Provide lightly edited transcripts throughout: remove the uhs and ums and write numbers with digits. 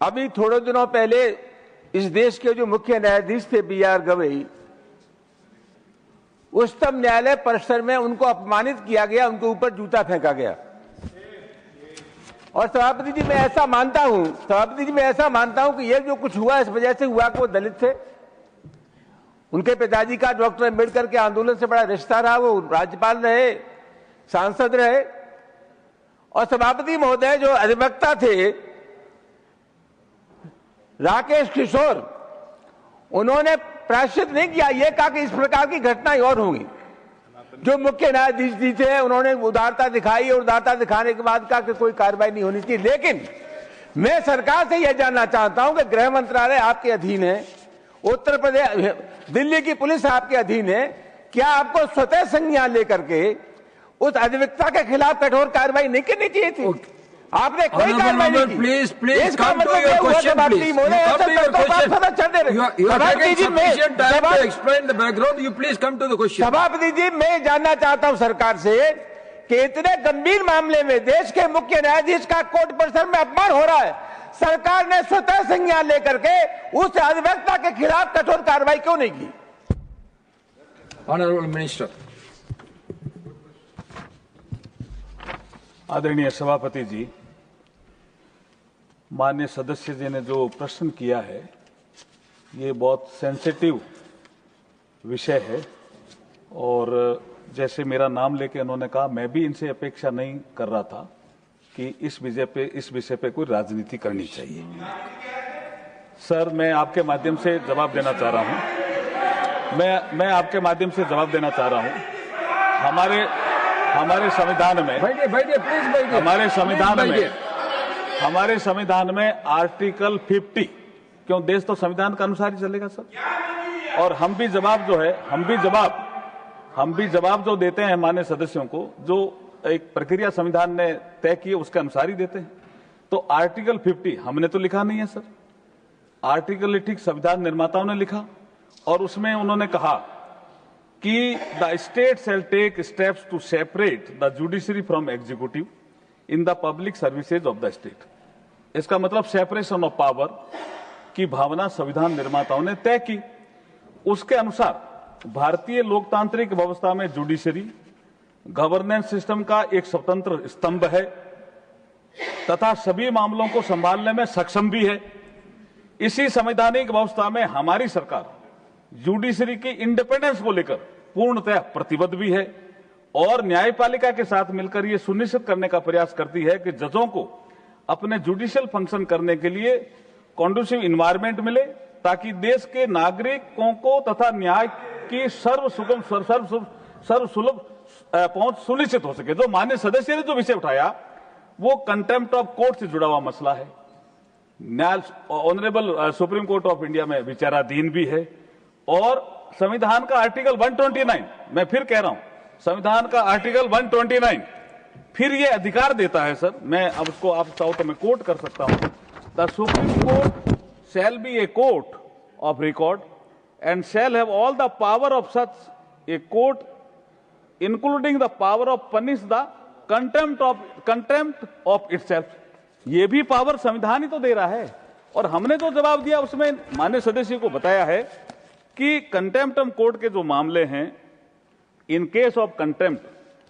अभी थोड़े दिनों पहले इस देश के जो मुख्य न्यायाधीश थे B.R. गवई, उच्चतम न्यायालय परिसर में उनको अपमानित किया गया, उनके ऊपर जूता फेंका गया। और सभापति जी मैं ऐसा मानता हूं कि ये जो कुछ हुआ इस वजह से हुआ कि वो दलित थे, उनके पिताजी का डॉक्टर अम्बेडकर के आंदोलन से बड़ा रिश्ता रहा, वो राज्यपाल रहे, सांसद रहे। और सभापति महोदय जो अधिवक्ता थे राकेश किशोर, उन्होंने प्रायश्चित नहीं किया, ये कहा कि इस प्रकार की घटनाएं और होंगी। जो मुख्य न्यायाधीश जी थे उन्होंने उदारता दिखाई और उदारता दिखाने के बाद कहा कि कोई कार्रवाई नहीं होनी चाहिए। लेकिन मैं सरकार से यह जानना चाहता हूं कि गृह मंत्रालय आपके अधीन है, उत्तर प्रदेश दिल्ली की पुलिस आपके अधीन है, क्या आपको स्वतः संज्ञान लेकर के उस अधिवक्ता के खिलाफ कठोर कार्रवाई नहीं करनी चाहिए थी? आपने कोई कार्रवाई नहीं की। Please come to your question, please सभापति जी मैं जानना चाहता हूं सरकार से कि इतने गंभीर मामले में देश के मुख्य न्यायाधीश का कोर्ट परिसर में अपमान हो रहा है, सरकार ने स्वतः संज्ञान लेकर के उस अधिवक्ता के खिलाफ कठोर कार्रवाई क्यों नहीं की? Honourable minister. आदरणीय सभापति जी, माननीय सदस्य जी ने जो प्रश्न किया है ये बहुत सेंसिटिव विषय है और जैसे मेरा नाम लेके उन्होंने कहा, मैं भी इनसे अपेक्षा नहीं कर रहा था कि इस विषय पे कोई राजनीति करनी चाहिए। सर मैं आपके माध्यम से जवाब देना चाह रहा हूं, मैं आपके माध्यम से जवाब देना चाह रहा हूं। हमारे संविधान में हमारे संविधान में आर्टिकल 50, क्यों देश तो संविधान के अनुसार ही चलेगा सर, और हम भी जवाब जो देते हैं माननीय सदस्यों को, जो एक प्रक्रिया संविधान ने तय की है उसके अनुसार ही देते हैं। तो आर्टिकल 50 हमने तो लिखा नहीं है सर, आर्टिकल ठीक संविधान निर्माताओं ने लिखा और उसमें उन्होंने कहा कि the state shall take steps to separate the judiciary from executive in the public services of the state. इसका मतलब सेपरेशन ऑफ पावर की भावना संविधान निर्माताओं ने तय की। उसके अनुसार भारतीय लोकतांत्रिक व्यवस्था में जुडिशरी गवर्नेंस सिस्टम का एक स्वतंत्र स्तंभ है तथा सभी मामलों को संभालने में सक्षम भी है। इसी संवैधानिक व्यवस्था में हमारी सरकार जुडिशरी की इंडिपेंडेंस को लेकर पूर्णतः प्रतिबद्ध भी है और न्यायपालिका के साथ मिलकर यह सुनिश्चित करने का प्रयास करती है कि जजों को अपने जुडिशियल फंक्शन करने के लिए कॉन्डुसिव इन्वायरमेंट मिले ताकि देश के नागरिकों को तथा न्याय की सर्वसुलभ पहुंच सुनिश्चित हो सके। जो माननीय सदस्य ने जो विषय उठाया वो कंटेम्प्ट ऑफ कोर्ट से जुड़ा हुआ मसला है, honourable supreme court of India में विचाराधीन भी है और संविधान का आर्टिकल 129, मैं फिर कह रहा हूं, संविधान का आर्टिकल 129 फिर ये अधिकार देता है सर, मैं अब उसको आप चाहो तो मैं कोट कर सकता हूं, the supreme court shall be a court of record and shall have all the power of such a court including the power of punish the contempt of itself. ये भी पावर संविधान ही तो दे रहा है और हमने जो जवाब दिया उसमें माननीय सदस्य को बताया है कि कंटेम्प्ट ऑफ कोर्ट के जो मामले हैं, in case of contempt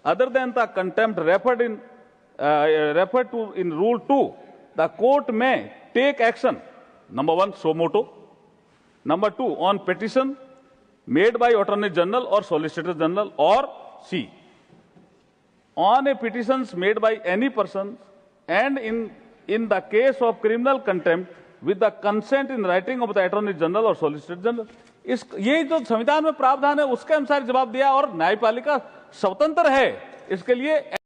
other than the contempt referred to in Rule 2, the court may take action, number 1, suo motu, number 2, on petition made by Attorney General or Solicitor General, or C, on a petitions made by any person, and in the case of criminal contempt with the consent in writing of the Attorney General or Solicitor General। ये जो संविधान में प्रावधान है उसके अनुसार जवाब दिया और न्यायपालिका स्वतंत्र है इसके लिए